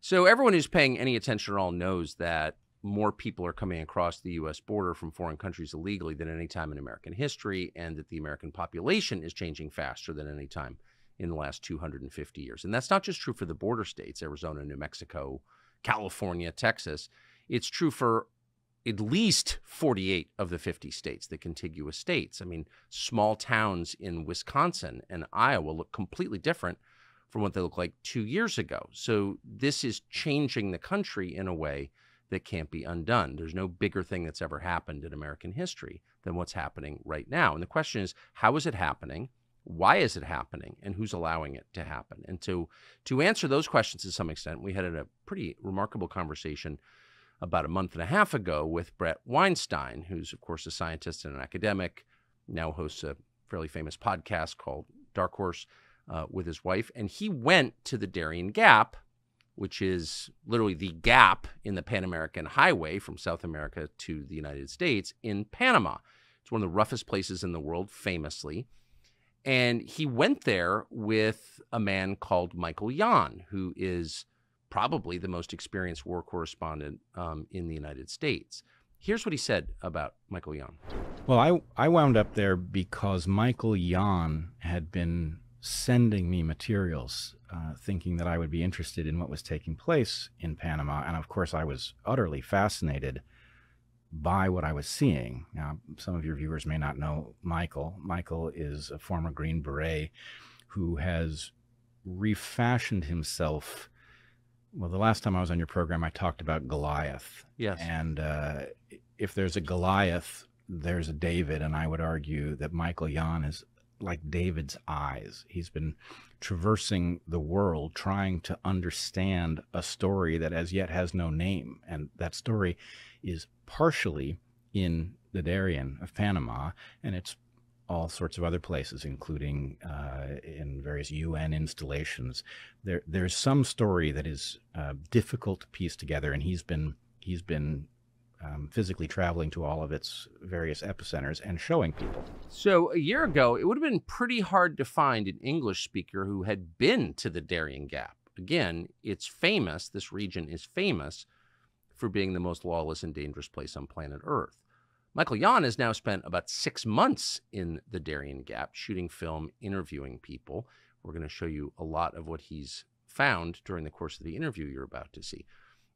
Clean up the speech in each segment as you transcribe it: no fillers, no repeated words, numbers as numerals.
So everyone who's paying any attention at all knows that more people are coming across the U.S. border from foreign countries illegally than any time in American history, and that the American population is changing faster than any time in the last 250 years. And that's not just true for the border states, Arizona, New Mexico, California, Texas. It's true for at least 48 of the 50 states, the contiguous states. I mean, small towns in Wisconsin and Iowa look completely different from what they looked like 2 years ago. So this is changing the country in a way that can't be undone. There's no bigger thing that's ever happened in American history than what's happening right now. And the question is, how is it happening? Why is it happening? And who's allowing it to happen? And to answer those questions to some extent, we had a pretty remarkable conversation about a month and a half ago with Bret Weinstein, who's, of course, a scientist and an academic, now hosts a fairly famous podcast called Dark Horse, with his wife. And he went to the Darien Gap, which is literally the gap in the Pan American Highway from South America to the United States in Panama. It's one of the roughest places in the world, famously. And he went there with a man called Michael Yon, who is probably the most experienced war correspondent in the United States. Here's what he said about Michael Yon. Well, I wound up there because Michael Yon had been sending me materials, thinking that I would be interested in what was taking place in Panama. And of course, I was utterly fascinated by what I was seeing. Now, some of your viewers may not know Michael. Michael is a former Green Beret who has refashioned himself. Well, the last time I was on your program, I talked about Goliath. Yes. And if there's a Goliath, there's a David. And I would argue that Michael Yon is like David's eyes. He's been traversing the world trying to understand a story that as yet has no name. And that story is partially in the Darien of Panama, and it's all sorts of other places, including in various UN installations. There's some story that is difficult to piece together, and he's been physically traveling to all of its various epicenters and showing people. So a year ago, it would have been pretty hard to find an English speaker who had been to the Darien Gap. Again, it's famous, this region is famous for being the most lawless and dangerous place on planet Earth. Michael Yon has now spent about 6 months in the Darien Gap shooting film, interviewing people. We're going to show you a lot of what he's found during the course of the interview you're about to see.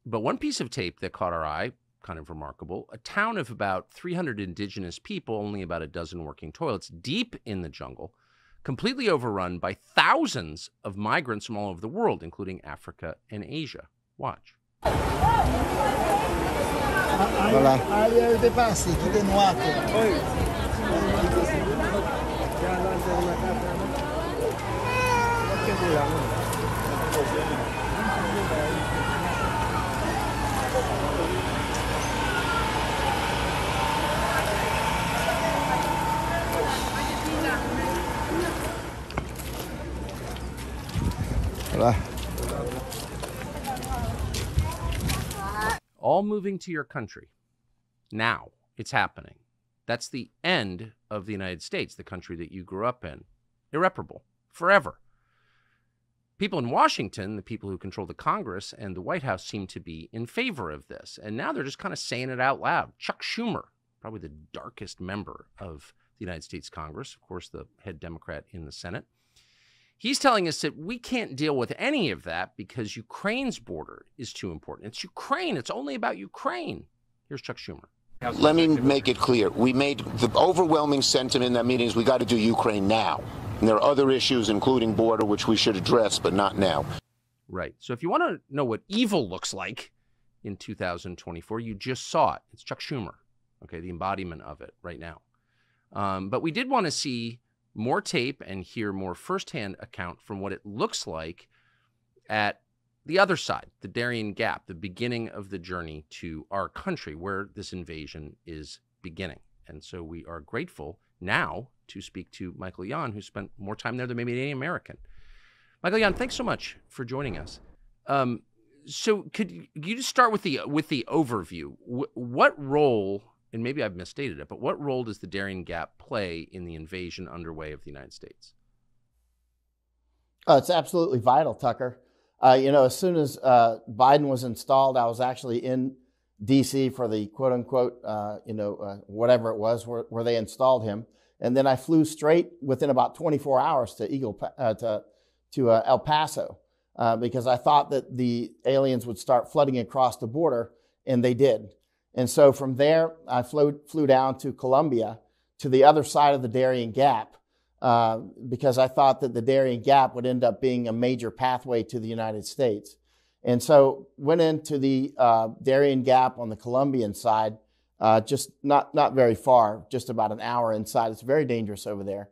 But one piece of tape that caught our eye, kind of remarkable, a town of about 300 indigenous people, only about a dozen working toilets, deep in the jungle, completely overrun by thousands of migrants from all over the world, including Africa and Asia. Watch. Voilà. Voilà. All moving to your country. Now, it's happening. That's the end of the United States, the country that you grew up in. Irreparable. Forever. People in Washington, the people who control the Congress and the White House, seem to be in favor of this. And now they're just kind of saying it out loud. Chuck Schumer, probably the darkest member of the United States Congress, of course, the head Democrat in the Senate. He's telling us that we can't deal with any of that because Ukraine's border is too important. It's Ukraine. It's only about Ukraine. Here's Chuck Schumer. Let me make it clear. We made the overwhelming sentiment in that meeting is we got to do Ukraine now. And there are other issues, including border, which we should address, but not now. Right. So if you want to know what evil looks like in 2024, you just saw it. It's Chuck Schumer, okay, the embodiment of it right now. But we did want to see more tape and hear more firsthand account from what it looks like at the other side, the Darien Gap, the beginning of the journey to our country where this invasion is beginning. And so we are grateful now to speak to Michael Yon, who spent more time there than maybe any American. Michael Yon, thanks so much for joining us. So could you just start with the overview? What role, and maybe I've misstated it, but what role does the Darien Gap play in the invasion underway of the United States? Oh, it's absolutely vital, Tucker. As soon as Biden was installed, I was actually in D.C. for the quote unquote, whatever it was where they installed him. And then I flew straight within about 24 hours to El Paso because I thought that the aliens would start flooding across the border, and they did. And so from there, I flew down to Colombia, to the other side of the Darien Gap, because I thought that the Darien Gap would end up being a major pathway to the United States. And so went into the Darien Gap on the Colombian side, just not very far, just about an hour inside. It's very dangerous over there.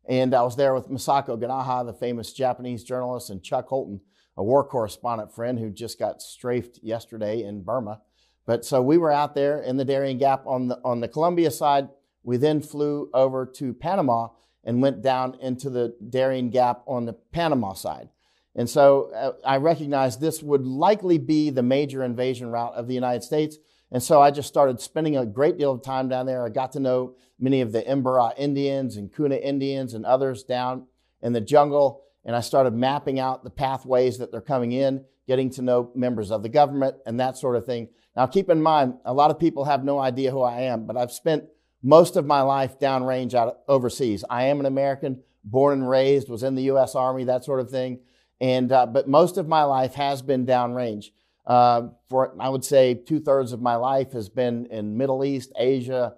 And I was there with Masako Ganaha, the famous Japanese journalist, and Chuck Holton, a war correspondent friend who just got strafed yesterday in Burma. But so we were out there in the Darien Gap on the Colombia side. We then flew over to Panama and went down into the Darien Gap on the Panama side. And so I recognized this would likely be the major invasion route of the United States. And so I just started spending a great deal of time down there. I got to know many of the Imbara Indians and Kuna Indians and others down in the jungle. And I started mapping out the pathways that they're coming in, getting to know members of the government and that sort of thing. Now, keep in mind, a lot of people have no idea who I am, but I've spent most of my life downrange out overseas. I am an American, born and raised, was in the U.S. Army, that sort of thing. And but most of my life has been downrange. For I would say 2/3 of my life has been in Middle East, Asia,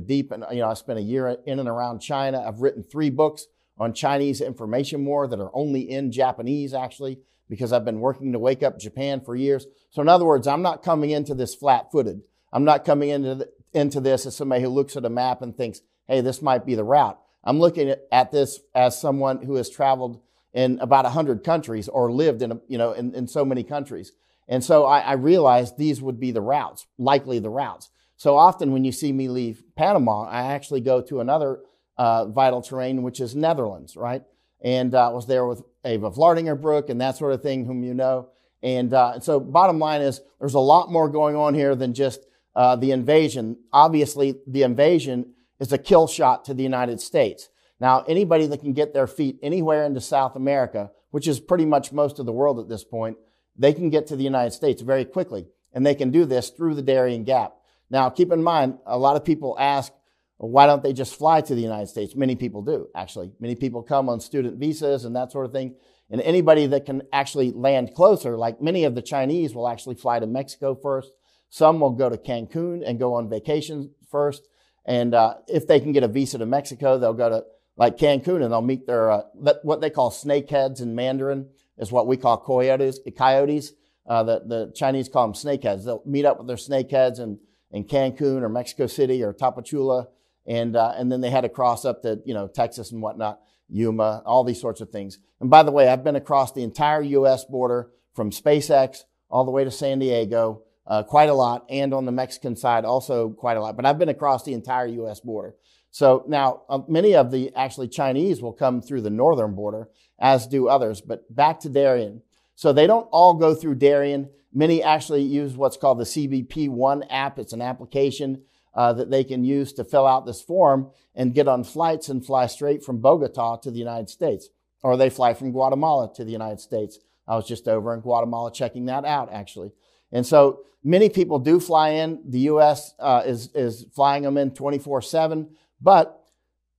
deep. And I spent a year in and around China. I've written 3 books on Chinese information war that are only in Japanese, actually, because I've been working to wake up Japan for years. So in other words, I'm not coming into this flat-footed. I'm not coming into this as somebody who looks at a map and thinks, hey, this might be the route. I'm looking at this as someone who has traveled in about 100 countries or lived in so many countries. And so I realized these would be the routes, likely the routes. So often when you see me leave Panama, I actually go to another vital terrain, which is Netherlands, right? And I was there with Eva Vlardingerbroek and that sort of thing, whom you know. And so bottom line is there's a lot more going on here than just the invasion. Obviously, the invasion is a kill shot to the United States. Now, anybody that can get their feet anywhere into South America, which is pretty much most of the world at this point, they can get to the United States very quickly. And they can do this through the Darien Gap. Now, keep in mind, a lot of people ask, why don't they just fly to the United States? Many people do, actually. Many people come on student visas and that sort of thing. And anybody that can actually land closer, like many of the Chinese will actually fly to Mexico first. Some will go to Cancun and go on vacation first. And if they can get a visa to Mexico, they'll go to like Cancun and they'll meet their, what they call snakeheads in Mandarin is what we call coyotes. The Chinese call them snakeheads. They'll meet up with their snakeheads in Cancun or Mexico City or Tapachula. And then they had to cross up to, Texas and whatnot, Yuma, all these sorts of things. And by the way, I've been across the entire U.S. border from SpaceX all the way to San Diego, quite a lot, and on the Mexican side also quite a lot. But I've been across the entire U.S. border. So now many of the actually Chinese will come through the northern border, as do others. But back to Darien. So they don't all go through Darien. Many actually use what's called the CBP-1 app. It's an application that they can use to fill out this form and get on flights and fly straight from Bogota to the United States. Or they fly from Guatemala to the United States. I was just over in Guatemala checking that out, actually. And so many people do fly in. The U.S. is flying them in 24/7, but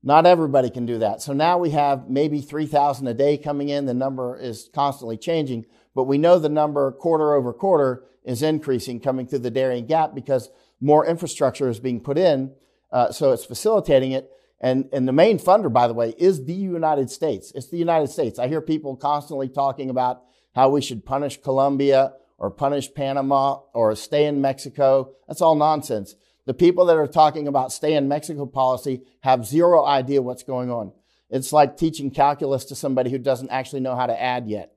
not everybody can do that. So now we have maybe 3,000 a day coming in. The number is constantly changing, but we know the number quarter over quarter is increasing coming through the Darien Gap because more infrastructure is being put in, so it's facilitating it. And the main funder, by the way, is the United States. It's the United States. I hear people constantly talking about how we should punish Colombia or punish Panama or stay in Mexico. That's all nonsense. The people that are talking about stay in Mexico policy have zero idea what's going on. It's like teaching calculus to somebody who doesn't actually know how to add yet.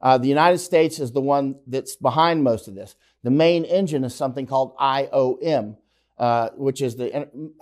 The United States is the one that's behind most of this. The main engine is something called IOM, which is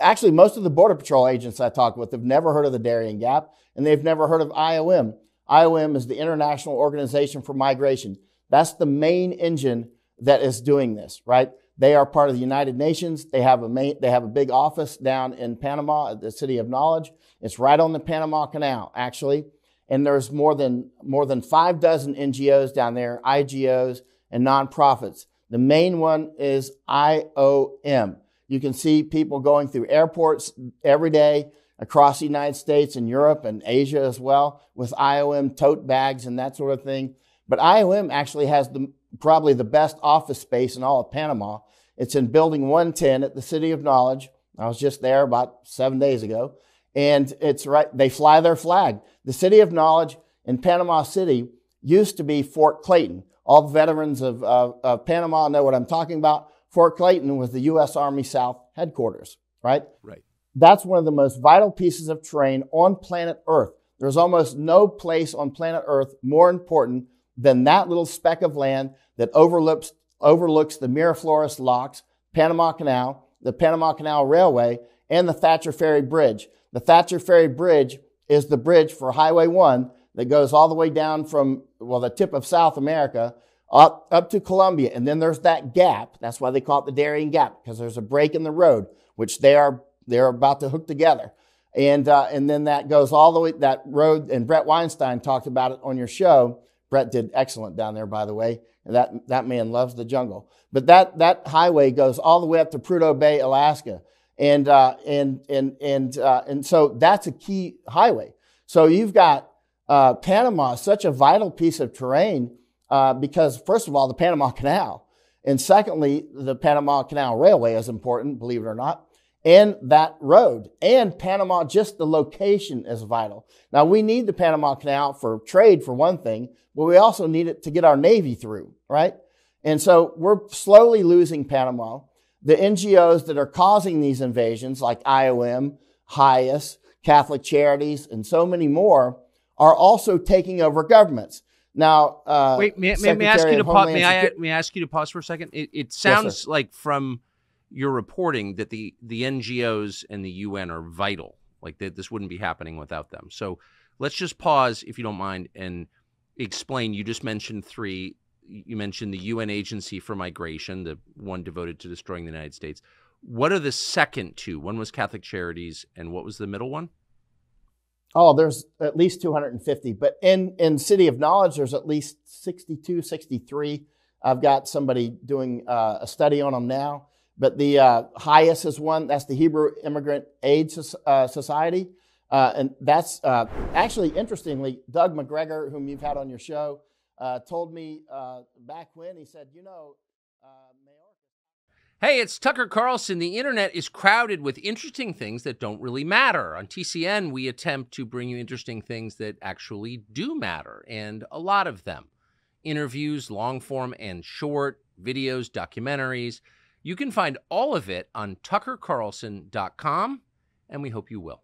actually most of the Border Patrol agents I talk with have never heard of the Darien Gap, and they've never heard of IOM. IOM is the International Organization for Migration. That's the main engine that is doing this, right? They are part of the United Nations. They have a big office down in Panama at the City of Knowledge. It's right on the Panama Canal, actually. and there's more than 5 dozen NGOs down there, IGOs and nonprofits. The main one is IOM. You can see people going through airports every day across the United States and Europe and Asia as well with IOM tote bags and that sort of thing. But IOM actually has probably the best office space in all of Panama. It's in Building 110 at the City of Knowledge. I was just there about 7 days ago. And it's right, they fly their flag. The City of Knowledge in Panama City used to be Fort Clayton. All the veterans of Panama know what I'm talking about. Fort Clayton was the U.S. Army South headquarters, right? Right. That's one of the most vital pieces of terrain on planet Earth. There's almost no place on planet Earth more important than that little speck of land that overlooks the Miraflores Locks, Panama Canal, the Panama Canal Railway, and the Thatcher Ferry Bridge. The Thatcher Ferry Bridge is the bridge for Highway 1 that goes all the way down from, the tip of South America up to Colombia. And then there's that gap. That's why they call it the Darien Gap, because there's a break in the road, which they're about to hook together. And then that goes all the way, that road, and Brett Weinstein talked about it on your show. Brett did excellent down there, by the way. And that man loves the jungle. But that highway goes all the way up to Prudhoe Bay, Alaska. And so that's a key highway. So you've got Panama, such a vital piece of terrain, because first of all, the Panama Canal, and secondly, the Panama Canal Railway is important, believe it or not, and that road, and Panama, just the location is vital. Now, we need the Panama Canal for trade, for one thing, but we also need it to get our Navy through, right? And so we're slowly losing Panama. The NGOs that are causing these invasions, like IOM, HIAS, Catholic Charities, and so many more, are also taking over governments. Now, wait, may I ask you to pause? May I ask you to pause for a second? It sounds Yes, like from your reporting that the NGOs and the UN are vital. Like that, this wouldn't be happening without them. So let's just pause, if you don't mind, and explain. You just mentioned 3. You mentioned the UN Agency for Migration, the one devoted to destroying the United States. What are the second 2? One was Catholic Charities, and what was the middle one? Oh, there's at least 250. But in City of Knowledge, there's at least 62, 63. I've got somebody doing a study on them now. But the HIAS is one. That's the Hebrew Immigrant Aid Society. And that's actually, interestingly, Doug McGregor, whom you've had on your show, told me back when, he said, Hey, it's Tucker Carlson. The internet is crowded with interesting things that don't really matter. On TCN, we attempt to bring you interesting things that actually do matter, and a lot of them. Interviews, long form and short, videos, documentaries. You can find all of it on tuckercarlson.com, and we hope you will.